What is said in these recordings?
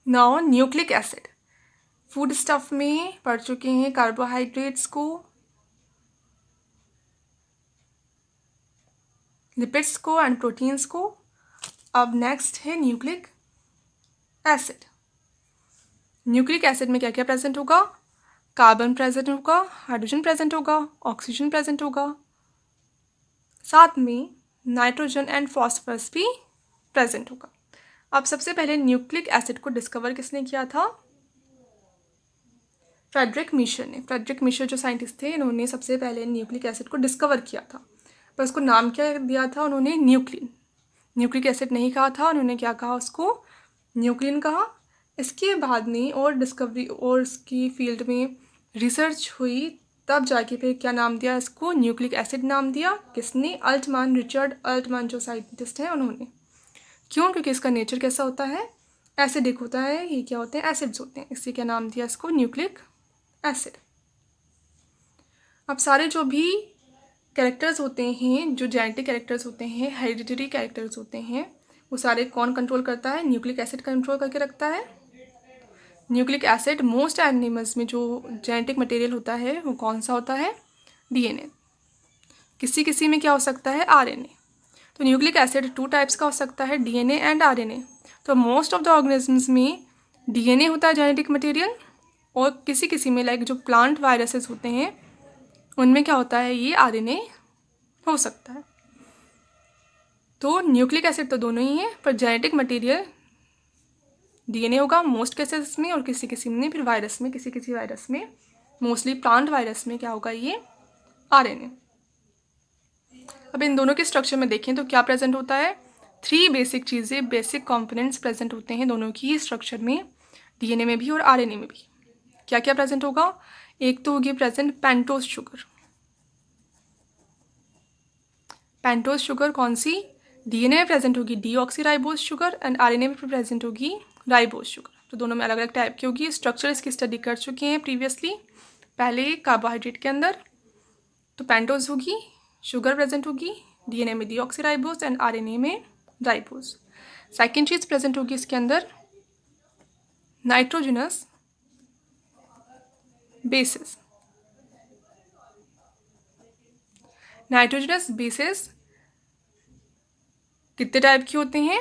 Now nucleic acid, food stuff में पढ़ चुके हैं कार्बोहाइड्रेट्स को, लिपिड्स को एंड प्रोटीन्स को। अब नेक्स्ट है न्यूक्लिक एसिड। न्यूक्लिक एसिड में क्या क्या प्रेजेंट होगा? कार्बन प्रेजेंट होगा, हाइड्रोजन प्रेजेंट होगा, ऑक्सीजन प्रेजेंट होगा, साथ में नाइट्रोजन एंड फॉस्फोरस भी प्रेजेंट होगा। अब सबसे पहले न्यूक्लिक एसिड को डिस्कवर किसने किया था? फ्रेडरिक मिशर ने। फ्रेडरिक मिशर जो साइंटिस्ट थे, इन्होंने सबसे पहले न्यूक्लिक एसिड को डिस्कवर किया था। पर उसको नाम क्या दिया था उन्होंने? न्यूक्लिन। न्यूक्लिक एसिड नहीं कहा था, उन्होंने क्या कहा? उसको न्यूक्लिन कहा। इसके बाद में और डिस्कवरी और इसकी फील्ड में रिसर्च हुई, तब जाके फिर क्या नाम दिया इसको? न्यूक्लिक एसिड नाम दिया। किसने? अल्टमान, रिचर्ड अल्टमान जो साइंटिस्ट हैं उन्होंने। क्यों? क्योंकि इसका नेचर कैसा होता है? एसिडिक होता है। ये क्या होते हैं? एसिड्स होते हैं। इससे क्या नाम दिया इसको? Nucleic acid. अब सारे जो भी कैरेक्टर्स होते हैं, जो जेनेटिक कैरेक्टर्स होते हैं, हेरिडिटरी कैरेक्टर्स होते हैं, वो सारे कौन कंट्रोल करता है? न्यूक्लिक एसिड कंट्रोल करके रखता है। न्यूक्लिक एसिड मोस्ट एनिमल्स में जो जेनेटिक मटेरियल होता है वो कौन सा होता है? डीएनए। किसी किसी में क्या हो सकता है? आरएनए। तो न्यूक्लिक एसिड टू टाइप्स का हो सकता है, डीएनए एंड आरएनए। तो मोस्ट ऑफ द ऑर्गेनिजम्स में डीएनए होता है जेनेटिक मटेरियल, और किसी किसी में लाइक जो प्लांट वायरसेस होते हैं उनमें क्या होता है? ये आरएनए हो सकता है। तो न्यूक्लिक एसिड तो दोनों ही है, पर जेनेटिक मटेरियल डीएनए होगा मोस्ट केसेस में, और किसी किसी में फिर वायरस में, किसी किसी वायरस में, मोस्टली प्लांट वायरस में क्या होगा? ये आरएनए। अब इन दोनों के स्ट्रक्चर में देखें तो क्या प्रेजेंट होता है? 3 बेसिक चीज़ें, बेसिक कंपोनेंट्स प्रेजेंट होते हैं दोनों की स्ट्रक्चर में, डीएनए में भी और आरएनए में भी। क्या क्या प्रेजेंट होगा? एक तो होगी present pentose sugar. Pentose sugar कौन सी? डीएनए में प्रेजेंट होगी डीऑक्सीराइबोज शुगर, एंड आरएनए में प्रेजेंट होगी राइबोज शुगर। तो दोनों में अलग अलग टाइप की होगी। स्ट्रक्चर इसकी स्टडी कर चुके हैं प्रीवियसली, पहले कार्बोहाइड्रेट के अंदर। तो पेंटोज होगी, शुगर प्रेजेंट होगी, डीएनए में डीऑक्सीराइबोज एंड आरएनए में राइबोज। सेकेंड चीज़ प्रेजेंट होगी इसके अंदर नाइट्रोजनस बेसिस। नाइट्रोजनस बेसिस कितने टाइप के होते हैं?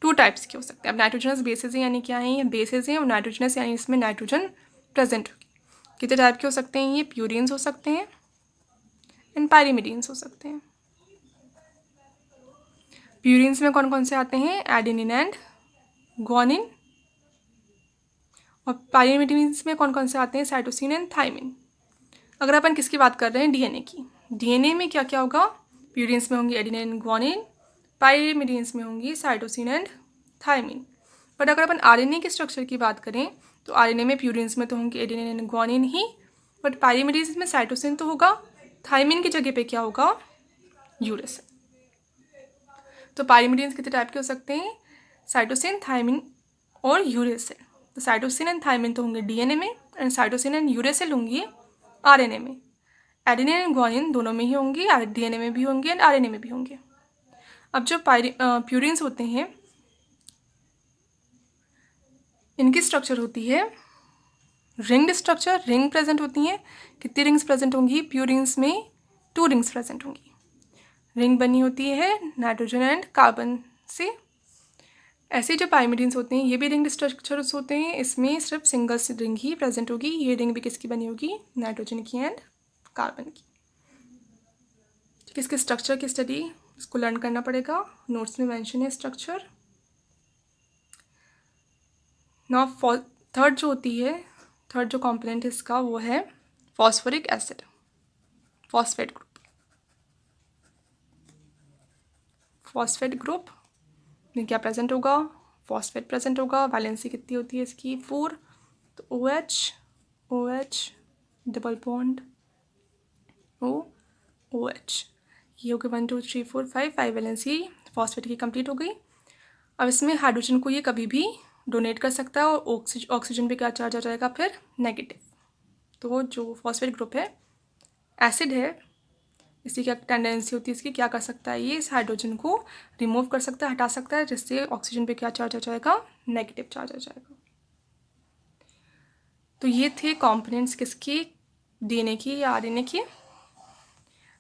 2 टाइप्स के हो सकते हैं। अब नाइट्रोजनस बेसिस यानी क्या है? ये बेसिस हैं, और नाइट्रोजनस यानी इसमें नाइट्रोजन प्रेजेंट होगी। कितने टाइप के हो सकते हैं? ये प्यूरिन्स हो सकते हैं एंड पायरिमिडीन्स हो सकते हैं। प्यूरिन्स में कौन कौन से आते हैं? Adenine and guanine. और पायरिमिडीन्स में कौन कौन से आते हैं? Cytosine and thymine. अगर अपन किसकी बात कर रहे हैं? डीएनए की। डीएनए में क्या क्या होगा? प्यूरिन्स में होंगी एडेनिन एंड ग्वानिन, पायरिमिडीन्स में होंगी साइटोसिन एंड थाइमिन। बट अगर अपन आरएनए के स्ट्रक्चर की बात करें तो आरएनए में प्यूरिन्स में तो होंगी एडेनिन एंड ग्वानिन ही, बट पायरिमिडीन्स में साइटोसिन तो होगा, थाइमिन की जगह पे क्या होगा? यूरेसिल। तो पायरिमिडीन्स कितने टाइप के हो सकते हैं? साइटोसिन, थाइमिन और यूरेसिल। तो साइटोसिन एंड थाइमिन तो होंगे डीएनए में, एंड साइटोसिन एंड यूरेसिल होंगी आरएनए में। एडेनिन एंड ग्वानिन दोनों में ही होंगी, डीएनए में भी होंगे एंड आरएनए में भी होंगे। अब जो प्यूरिन्स होते हैं इनकी स्ट्रक्चर होती है रिंग्ड स्ट्रक्चर। रिंग प्रेजेंट होती हैं। कितनी रिंग्स प्रेजेंट होंगी? प्यूरिन्स में 2 रिंग्स प्रेजेंट होंगी। रिंग बनी होती है नाइट्रोजन एंड कार्बन से। ऐसे जो पायरिमिडीन्स होते हैं ये भी रिंग स्ट्रक्चर्स होते हैं, इसमें सिर्फ सिंगल रिंग ही प्रेजेंट होगी। ये रिंग भी किसकी बनी होगी? नाइट्रोजन की एंड कार्बन की। किसके स्ट्रक्चर की स्टडी इसको लर्न करना पड़ेगा, नोट्स में मेंशन है स्ट्रक्चर। नाउ थर्ड जो होती है, थर्ड जो कंपोनेंट है इसका वो है phosphoric acid, phosphate group. Phosphate group में क्या प्रेजेंट होगा? फॉस्फेट प्रेजेंट होगा। वैलेंसी कितनी होती है इसकी? 4। तो OH डबल बॉन्ड OH, ये हो गए 1 2 3 4 5 वैलेंसी फॉस्फेट की कंप्लीट हो गई। अब इसमें हाइड्रोजन को ये कभी भी डोनेट कर सकता है, और ऑक्सीजन पे क्या चार्ज आ जाएगा फिर? नेगेटिव। तो जो फॉस्फेट ग्रुप है, एसिड है, इसकी क्या टेंडेंसी होती है, इसकी क्या कर सकता है, ये इस हाइड्रोजन को रिमूव कर सकता है, हटा सकता है, जिससे ऑक्सीजन पे क्या चार्ज आ जाएगा, नेगेटिव चार्ज आ जाएगा। तो ये थे कंपोनेंट्स किसकी, डीएनए की या आरएनए की।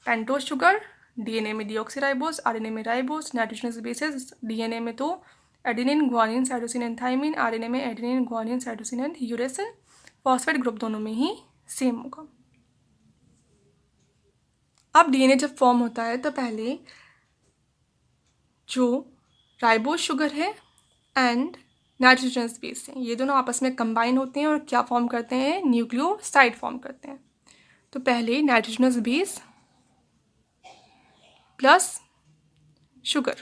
पेंटोज शुगर, डीएनए में डीऑक्सीराइबोस, आरएनए में राइबोस, नाइट्रोजनस बेसेस, डीएनए में तो adenine, guanine, cytosine and thymine, RNA में adenine, guanine, cytosine and uracil. Phosphate group दोनों में ही सेम होगा। अब डीएनए जब फॉर्म होता है तो पहले जो राइबोस शुगर है एंड नाइट्रोजनस बेस है, ये दोनों आपस में कंबाइन होते हैं और क्या फॉर्म करते हैं, न्यूक्लियोसाइड फॉर्म करते हैं। तो पहले nitrogenous base plus sugar,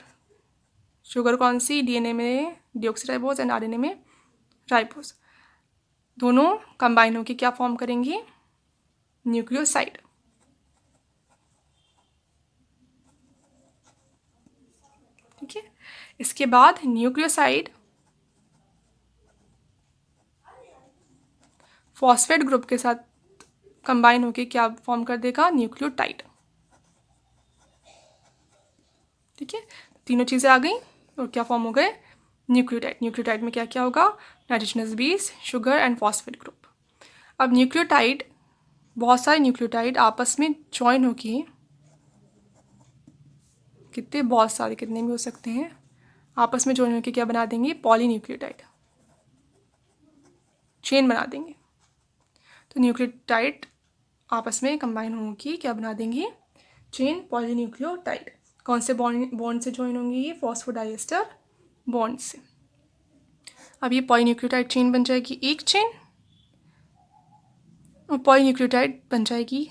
sugar कौन सी, डीएनए में डीऑक्सीराइबोस एंड आरएनए में राइबोस, दोनों कंबाइन होकर क्या फॉर्म करेंगी, न्यूक्लियोसाइड। ठीक है, इसके बाद न्यूक्लियोसाइड फॉस्फेट ग्रुप के साथ कंबाइन होकर क्या फॉर्म कर देगा, न्यूक्लियोटाइड। ठीक है, तीनों चीज़ें आ गई और क्या फॉर्म हो गए, न्यूक्लियोटाइड। न्यूक्लियोटाइड में क्या क्या होगा, nitrogenous base, sugar and phosphate group. अब न्यूक्लियोटाइड, बहुत सारे न्यूक्लियोटाइड आपस में ज्वाइन होके, कितने, बहुत सारे, कितने भी हो सकते हैं, आपस में ज्वाइन होकर क्या बना देंगे, पॉलीन्यूक्लियोटाइड, चेन बना देंगे। तो न्यूक्लियोटाइड आपस में कंबाइन होंगी, क्या बना देंगी, चेन, पॉलीन्यूक्लियोटाइड। कौन से बॉन्ड से ज्वाइन होंगी, ये फॉस्फोडाइएस्टर बॉन्ड से। अब ये पॉलीन्यूक्लियोटाइड चेन बन जाएगी एक चेन, और पॉलीन्यूक्लियोटाइड बन जाएगी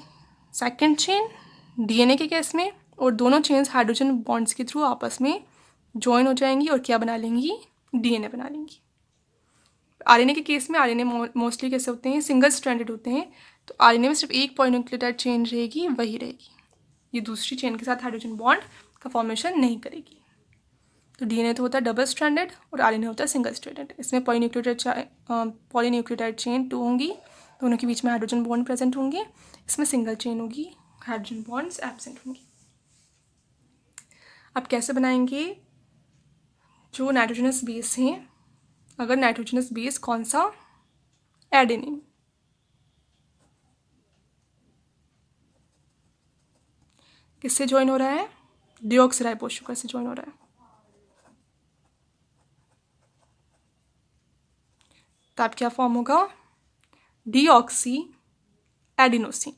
सेकंड चेन डीएनए के केस में, और दोनों चेन्स हाइड्रोजन बॉन्ड्स के थ्रू आपस में ज्वाइन हो जाएंगी और क्या बना लेंगी, डीएनए बना लेंगी। आरएनए के केस में आरएनए मोस्टली कैसे होते हैं, सिंगल स्ट्रैंडेड होते हैं, तो आरएनए में सिर्फ एक पॉलीन्यूक्लियोटाइड चेन रहेगी, वही रहेगी, ये दूसरी चेन के साथ हाइड्रोजन बॉन्ड का फॉर्मेशन नहीं करेगी। तो डीएनए तो होता है डबल स्ट्रैंडेड और आरएनए होता है सिंगल स्ट्रैंडेड। इसमें पॉलीन्यूक्लियोटाइड चेन 2 होंगी, दोनों के बीच में हाइड्रोजन बॉन्ड प्रेजेंट होंगे। इसमें सिंगल चेन होगी, हाइड्रोजन बॉन्ड्स एब्सेंट होंगी। अब कैसे बनाएंगे, जो नाइट्रोजनस बेस हैं, अगर नाइट्रोजनस बेस कौन सा, एडेनिन, किससे ज्वाइन हो रहा है, डीऑक्सीराइबोस शुगर से ज्वाइन हो रहा है, तब क्या फॉर्म होगा, डीऑक्सी एडिनोसिन।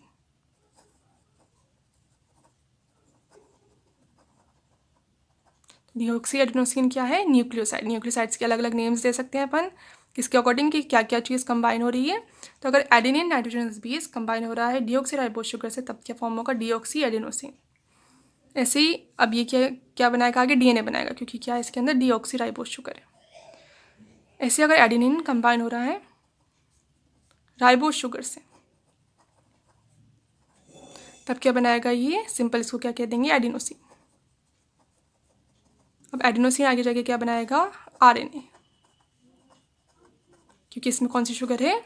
डीऑक्सी एडिनोसिन क्या है, न्यूक्लियोसाइड। न्यूक्लियोसाइड्स के अलग अलग नेम्स दे सकते हैं अपन, किसके अकॉर्डिंग कि क्या क्या चीज़ कंबाइन हो रही है। तो अगर एडेनिन नाइट्रोजनस बेस कंबाइन हो रहा है डीऑक्सीराइबोस शुगर से, तब क्या फॉर्म होगा, डीऑक्सी एडिनोसिन। ऐसे ही अब ये क्या क्या बनाएगा, आगे डीएनए बनाएगा, क्योंकि क्या है इसके अंदर, डीऑक्सीराइबोस शुगर है। ऐसे अगर एडेनिन कंबाइन हो रहा है राइबोस शुगर से, तब क्या बनाएगा, ये सिंपल इसको क्या कह देंगे, एडिनोसिन। अब एडिनोसिन आगे जाके क्या बनाएगा, आरएनए, क्योंकि इसमें कौन सी शुगर है,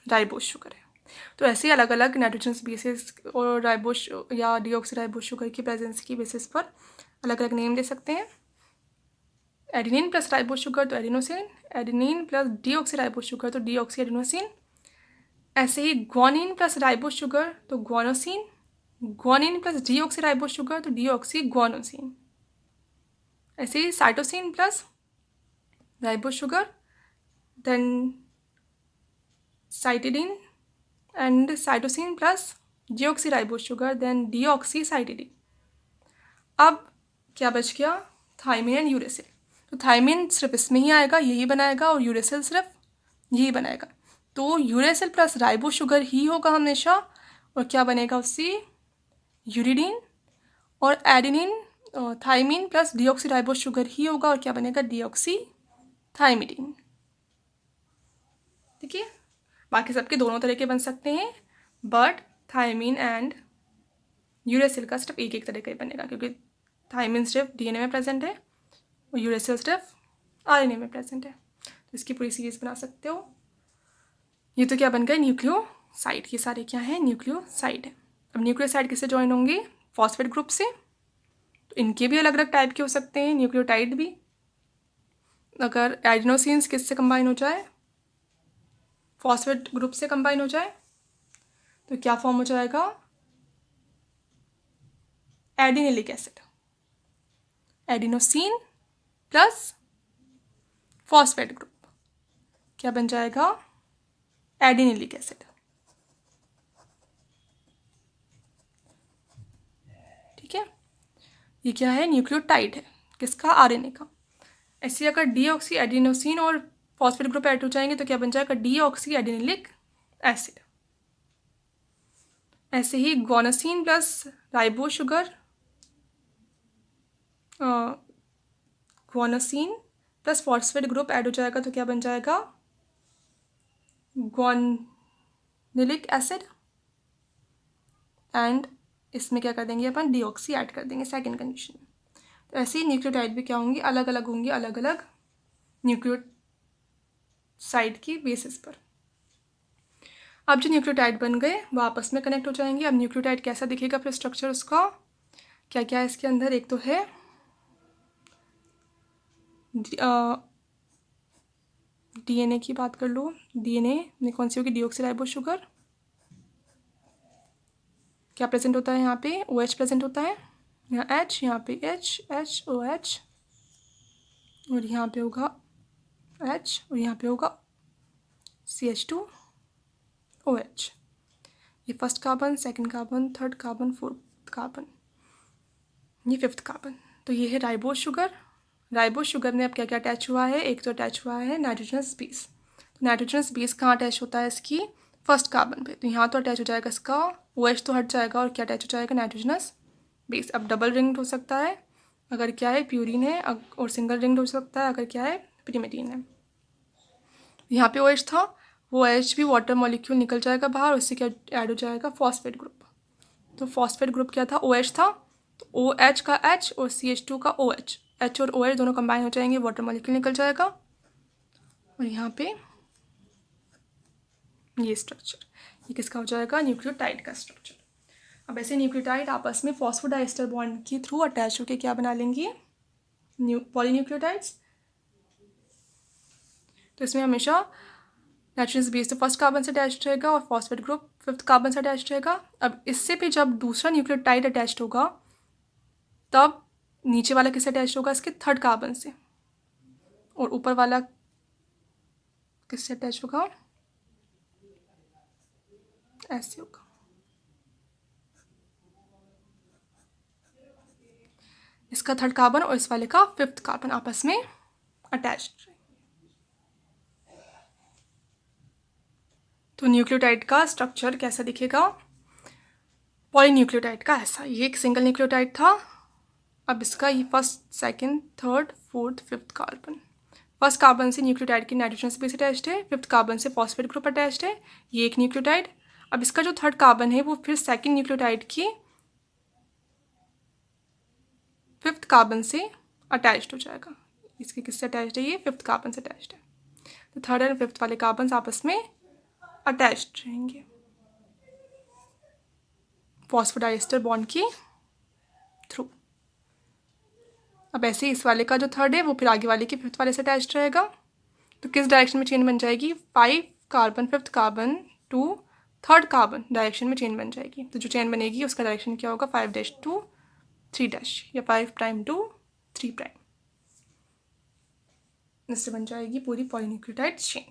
राइबोस शुगर है। तो ऐसे ही अलग अलग नाइट्रोजनस बेसिस और राइबोस या डीऑक्सीराइबोस शुगर की प्रेजेंस की बेसिस पर अलग अलग नेम दे सकते हैं। एडेनिन प्लस राइबोस शुगर तो adenosine, adenine plus deoxyribose sugar तो डीऑक्सी एडिनोसिन। ऐसे ही ग्वानिन प्लस राइबोस शुगर तो guanosine, guanine plus deoxyribose sugar तो डीऑक्सी ग्वानोसिन। ऐसे ही cytosine plus ribose sugar, then cytidine and cytosine plus deoxyribose sugar, then deoxycytidine. अब क्या बच गया, थाइमिन एंड यूरेसिल। तो थाइमिन सिर्फ इसमें ही आएगा, यही बनाएगा, और यूरेसिल सिर्फ यही बनाएगा। तो यूरेसिल प्लस राइबोस शुगर ही होगा हमेशा, और क्या बनेगा उससे, यूरिडीन। और adenine thymine plus deoxyribose sugar ही होगा, और क्या बनेगा, डीऑक्सी थाइमिडिन। ठीक है, बाकी सबके दोनों तरह के बन सकते हैं, बट थाइमिन एंड यूरेसिल का सिर्फ एक एक तरह का ही बनेगा, क्योंकि थाइमिन सिर्फ डीएनए में प्रेजेंट है और यूरेसिल सिर्फ आरएनए में प्रेजेंट है। तो इसकी पूरी सीरीज बना सकते हो। ये तो क्या बन गए, न्यूक्लियोसाइड, ये सारे क्या है, न्यूक्लियोसाइड है। अब न्यूक्लियोसाइड किससे ज्वाइन होंगे, फॉस्फेट ग्रुप से। तो इनके भी अलग अलग टाइप के हो सकते हैं न्यूक्लियोटाइड भी। अगर एडिनोसिन्स किससे कंबाइन हो जाए, फॉस्फेट ग्रुप से कंबाइन हो जाए, तो क्या फॉर्म हो जाएगा, adenylic acid. Adenosine plus phosphate group क्या बन जाएगा, एडिनिलिक एसिड। ठीक है, ये क्या है, न्यूक्लियोटाइड है किसका, आरएनए का। ऐसे अगर डीऑक्सी एडिनोसिन और फॉस्फेट ग्रुप ऐड हो जाएंगे तो क्या बन जाएगा, डीऑक्सी एडिनिलिक एसिड। ऐसे ही guanosine plus ribo sugar, guanosine plus phosphate group add हो जाएगा तो क्या बन जाएगा, गोनिलिक एसिड। एंड इसमें क्या कर देंगे अपन, डीऑक्सी ऐड कर देंगे सेकेंड कंडीशन में। तो ऐसे ही न्यूक्लियोटाइड भी क्या होंगी, अलग अलग होंगी, अलग अलग न्यूक्लियोसाइड की बेसिस पर। अब जो न्यूक्लियोटाइड बन गए वो आपस में कनेक्ट हो जाएंगे। अब न्यूक्लियोटाइड कैसा दिखेगा, फिर स्ट्रक्चर उसका क्या क्या है इसके अंदर, एक तो है डीएनए की बात कर लो। डीएनए में कौन सी होगी, डीऑक्सीराइबो शुगर। क्या प्रेजेंट होता है यहाँ पे, OH प्रेजेंट होता है, यहाँ H, यहाँ पे H OH, और यहाँ पे होगा H, और यहाँ पे होगा CH2OH। ये first carbon, second carbon, third carbon, fourth carbon, ये फिफ्थ कार्बन। तो ये है राइबोज शुगर। राइबोज शुगर में अब क्या क्या अटैच हुआ है, एक तो अटैच हुआ है नाइट्रोजनस बेस। तो नाइट्रोजनस बेस कहाँ अटैच होता है इसकी, फर्स्ट कार्बन पे। तो यहाँ तो अटैच हो जाएगा इसका OH तो हट जाएगा, और क्या अटैच हो जाएगा, नाइट्रोजनस बेस। अब डबल रिंग्ड हो सकता है अगर क्या है प्यूरिन है, और सिंगल रिंग्ड हो सकता है अगर क्या है पिरिमिडीन है। यहाँ पे OH था, वो OH भी वाटर मॉलिक्यूल निकल जाएगा बाहर, उससे क्या ऐड हो जाएगा, फॉस्फेट ग्रुप। तो फॉस्फेट ग्रुप क्या था, OH था, तो OH का H और CH2 का OH, H और OH दोनों कंबाइन हो जाएंगे, वाटर मॉलिक्यूल निकल जाएगा। और यहाँ पे ये स्ट्रक्चर, ये किसका हो जाएगा, न्यूक्लियोटाइड का स्ट्रक्चर। अब ऐसे न्यूक्लियोटाइड आपस में फॉस्फोडाइस्टर बॉन्ड के थ्रू अटैच होकर क्या बना लेंगे, पॉलीन्यूक्लियोटाइड्स। तो इसमें हमेशा नाइट्रोजनस बेस तो फर्स्ट कार्बन से अटैच रहेगा, और फॉस्फेट ग्रुप फिफ्थ कार्बन से अटैच रहेगा। अब इससे भी जब दूसरा न्यूक्लियोटाइड अटैच होगा तब नीचे वाला किससे अटैच होगा, इसके थर्ड कार्बन से, और ऊपर वाला किससे अटैच होगा, ऐसे होगा। इसका थर्ड कार्बन और इस वाले का फिफ्थ कार्बन आपस में अटैच्ड। तो न्यूक्लियोटाइड का स्ट्रक्चर कैसा दिखेगा, पॉलीन्यूक्लियोटाइड का ऐसा। ये एक सिंगल न्यूक्लियोटाइड था, अब इसका ये first second third fourth fifth carbon. First carbon से न्यूक्लियोटाइड की नाइट्रोजन बेस अटैच्ड है, फिफ्थ कार्बन से फॉस्फेट ग्रुप अटैच्ड है, ये एक न्यूक्लियोटाइड। अब इसका जो थर्ड कार्बन है वो फिर सेकंड न्यूक्लियोटाइड की फिफ्थ कार्बन से अटैच्ड हो जाएगा। इसके किससे अटैच्ड है, ये फिफ्थ कार्बन से अटैच्ड है। तो थर्ड एंड फिफ्थ वाले कार्बन आपस में अटैच्ड रहेंगे फॉस्फोडाइस्टर बॉन्ड के थ्रू। अब ऐसे ही इस वाले का जो थर्ड है वो फिर आगे वाले के फिफ्थ वाले से अटैच्ड रहेगा। तो किस डायरेक्शन में चेन बन जाएगी, 5 carbon fifth carbon to third carbon direction में चेन बन जाएगी। तो जो चेन बनेगी उसका डायरेक्शन क्या होगा, 5' टू 3' या 5' टू 3'। इससे बन जाएगी पूरी पॉलीन्यूक्लियोटाइड चेन।